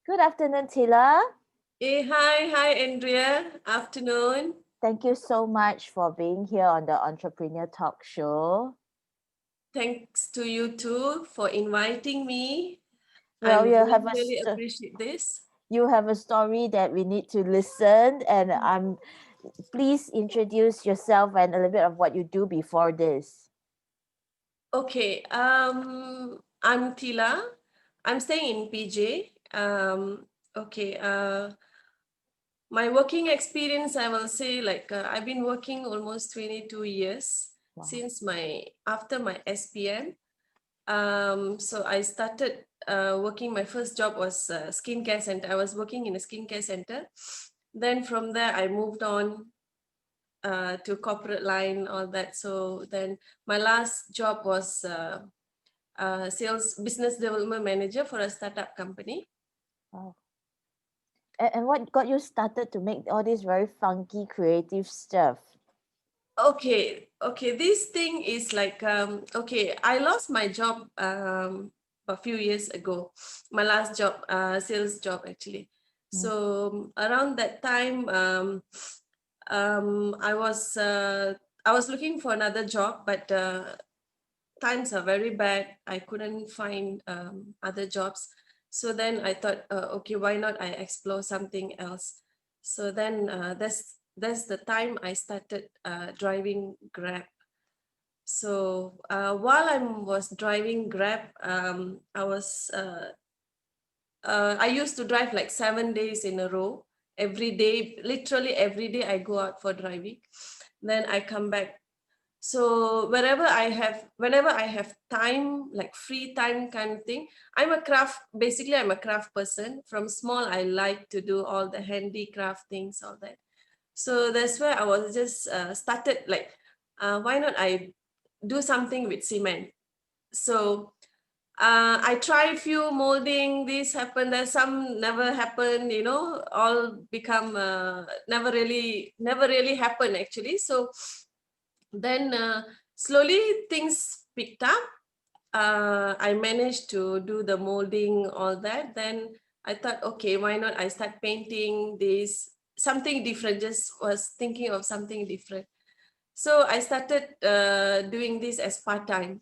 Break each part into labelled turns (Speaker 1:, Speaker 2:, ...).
Speaker 1: Good afternoon, Thila.
Speaker 2: Hey, hi, Andrea. Afternoon.
Speaker 1: Thank you so much for being here on the Entrepreneur Talk Show.
Speaker 2: Thanks to you too for inviting me.
Speaker 1: Well,
Speaker 2: I'm really appreciate this.
Speaker 1: you have a story that we need to listen, and please introduce yourself and a little bit of what you do before this.
Speaker 2: Okay, I'm Thila. I'm staying in PJ. Okay, my working experience, I will say, I've been working almost 22 years
Speaker 1: Wow.
Speaker 2: since after my SPM. So I started working. My first job was skincare center. I was working in a skincare center. Then from there, I moved on to corporate line, all that. So then my last job was sales business development manager for a startup company.
Speaker 1: Wow. And what got you started to make all this very funky, creative stuff?
Speaker 2: Okay. This thing is okay. I lost my job a few years ago. My last job, sales job actually.
Speaker 1: Mm.
Speaker 2: So around that time, I was looking for another job, but times are very bad. I couldn't find other jobs. So then I thought, okay, why not I explore something else? So then that's the time I started driving Grab. So while I was driving Grab, I used to drive like 7 days in a row. Every day, literally every day, I go out for driving. Then I come back. So whenever I have time, like free time kind of thing, I'm a craft person. From small, I like to do all the handicraft things, all that. So that's where I was just started like, why not I do something with cement? So I tried few molding. This happened. There's some never happened. All become never really happened actually. So then slowly things picked up. I managed to do the molding, all that. Then I thought, okay, why not I start painting this something different? Just was thinking of something different. So I started doing this as part time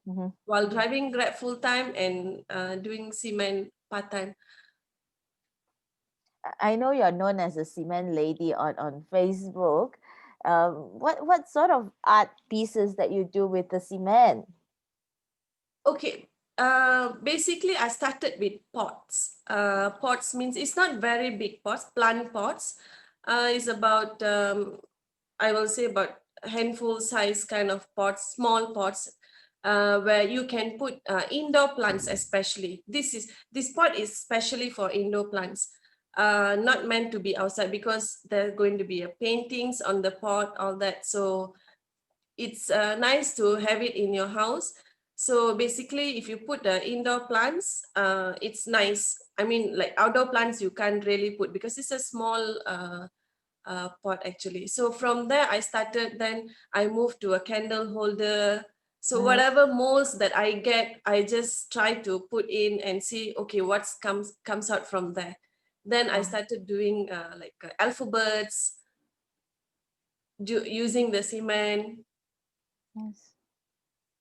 Speaker 1: Mhm.
Speaker 2: while driving Grab full time and doing cement part time.
Speaker 1: I know you're known as a cement lady on Facebook. What sort of art pieces that you do with the cement?
Speaker 2: Okay. Basically, I started with pots. Pots means it's not very big pots, plant pots. It's about, I will say, about handful size kind of pots, small pots, where you can put indoor plants, especially. This pot is specially for indoor plants, not meant to be outside because there are going to be paintings on the pot, all that. So it's nice to have it in your house. So basically, if you put the indoor plants, it's nice. I mean, like outdoor plants, you can't really put because it's a small pot actually. So from there, I started. Then I moved to a candle holder. So
Speaker 1: Nice.
Speaker 2: whatever molds that I get, I just try to put in and see, okay, what comes out from there. Then I
Speaker 1: Wow.
Speaker 2: started doing alphabets, using the cement.
Speaker 1: Nice.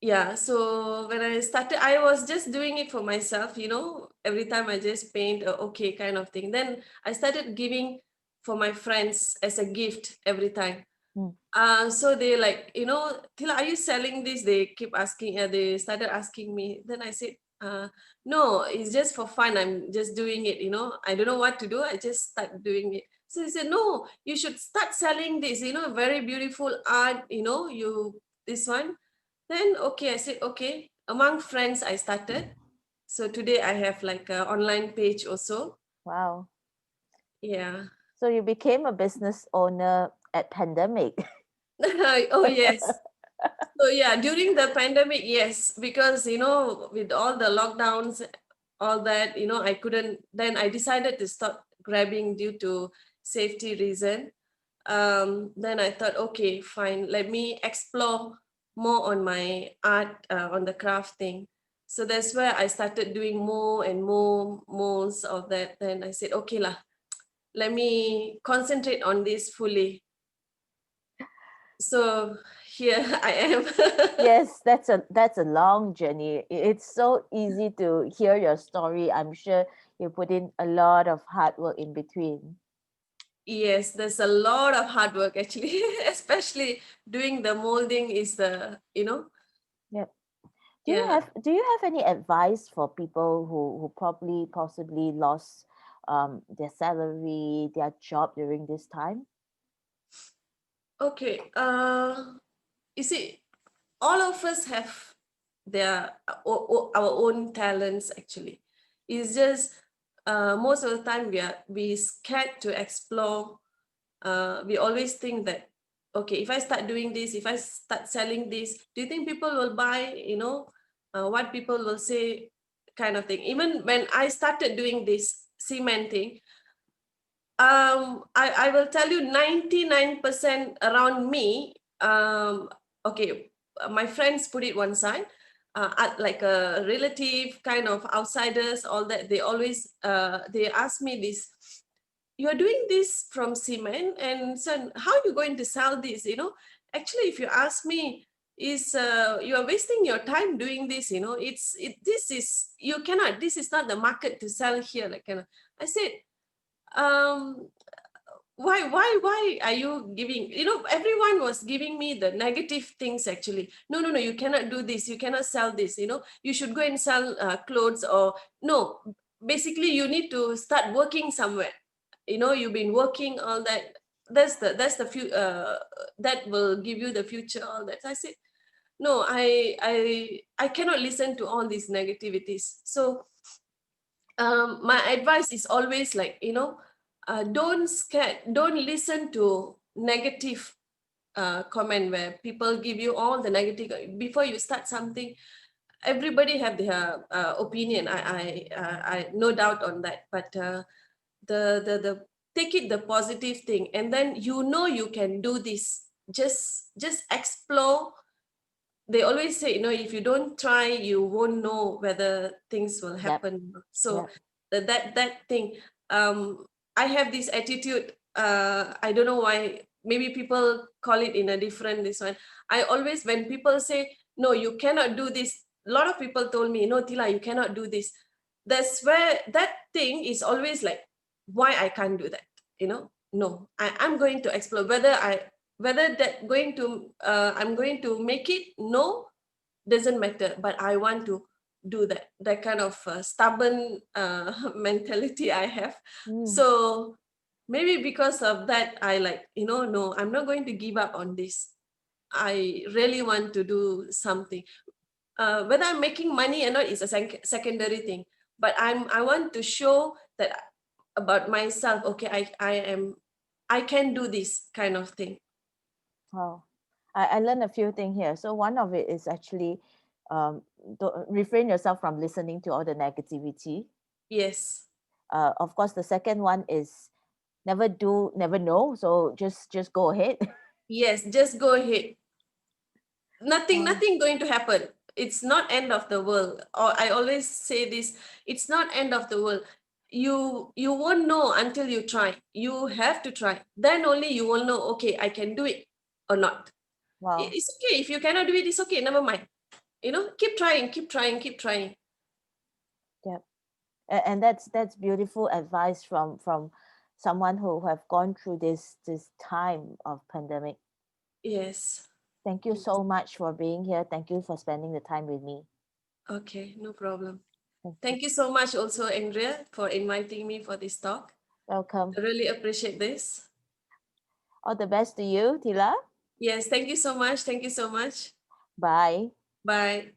Speaker 2: Yeah, so when I started, I was just doing it for myself, every time I just paint, okay, kind of thing. Then I started giving for my friends as a gift every time.
Speaker 1: Mm.
Speaker 2: So they like, Tila, are you selling this? They keep asking, they started asking me. Then I said, no, it's just for fun. I'm just doing it, I don't know what to do. I just start doing it. So he said, no, you should start selling this, very beautiful art, this one. Then, okay, I said, okay. Among friends, I started. So today I have like an online page also.
Speaker 1: Wow.
Speaker 2: Yeah.
Speaker 1: So you became a business owner at pandemic.
Speaker 2: Oh, yes. So yeah, during the pandemic, yes, because with all the lockdowns, all that, I couldn't. Then I decided to stop grabbing due to safety reason. Then I thought, okay, fine, let me explore more on my art, on the craft thing. So that's where I started doing more and more molds of that. Then I said, okay lah, let me concentrate on this fully. So here I am.
Speaker 1: Yes, that's a long journey. It's so easy to hear your story. I'm sure you put in a lot of hard work in between.
Speaker 2: Yes, there's a lot of hard work actually, especially doing the molding is
Speaker 1: Yep.
Speaker 2: yeah.
Speaker 1: Do you have any advice for people who probably possibly lost their salary, their job during this time?
Speaker 2: Okay. You see, all of us have our own talents actually. It's just most of the time we scared to explore. We always think that, okay, if I start doing this, if I start selling this, do you think people will buy, what people will say, kind of thing. Even when I started doing this cementing, I will tell you 99% around me, okay, my friends put it one side, like a relative, kind of outsiders, all that, they always, they ask me this, you're doing this from cement, and son, how are you going to sell this? Actually, if you ask me, is you are wasting your time doing this. This is, you cannot, this is not the market to sell here, like, I said, um why are you giving, everyone was giving me the negative things actually. No, you cannot do this, you cannot sell this, you should go and sell clothes, or no, basically you need to start working somewhere. You've been working, all that, that's the few, that will give you the future, all that. I said, no, I cannot listen to all these negativities. So my advice is always like, don't listen to negative comment where people give you all the negative before you start something. Everybody have their opinion. I no doubt on that, but the take it the positive thing, and then you can do this. Just explore. They always say, if you don't try, you won't know whether things will
Speaker 1: Yep,
Speaker 2: happen. So
Speaker 1: yep,
Speaker 2: that thing, I have this attitude. I don't know why. Maybe people call it in a different this one. I always, when people say, no, you cannot do this. A lot of people told me, no, Thila, you cannot do this. That's where that thing is always like, why I can't do that. No, I'm going to explore whether that going to I'm going to make it. No, doesn't matter, but I want to do that kind of stubborn mentality I have.
Speaker 1: mm,
Speaker 2: So maybe because of that, I like, no, I'm not going to give up on this. I really want to do something. Whether I'm making money or not is a secondary thing, but I want to show that about myself. Okay, I can do this kind of thing.
Speaker 1: wow. I learned a few things here. So one of it is actually refrain yourself from listening to all the negativity.
Speaker 2: Yes.
Speaker 1: Of course, the second one is never do, never know. So just go ahead.
Speaker 2: Yes, just go ahead. nothing
Speaker 1: Wow.
Speaker 2: nothing going to happen. It's not end of the world, or I always say this, it's not end of the world. You won't know until you try. You have to try, then only you will know, okay, I can do it or not.
Speaker 1: Wow.
Speaker 2: It's okay if you cannot do it, it's okay, never mind. Keep trying, keep trying, keep trying.
Speaker 1: Yep. And that's beautiful advice from someone who have gone through this time of pandemic.
Speaker 2: Yes.
Speaker 1: Thank you
Speaker 2: Yes.
Speaker 1: so much for being here. Thank you for spending the time with me.
Speaker 2: Okay, no problem.
Speaker 1: Thank you.
Speaker 2: Thank you so much also, Andrea, for inviting me for this talk.
Speaker 1: Welcome.
Speaker 2: I really appreciate this.
Speaker 1: All the best to you, Tila.
Speaker 2: Yes, thank you so much. Thank you so much.
Speaker 1: Bye.
Speaker 2: Bye.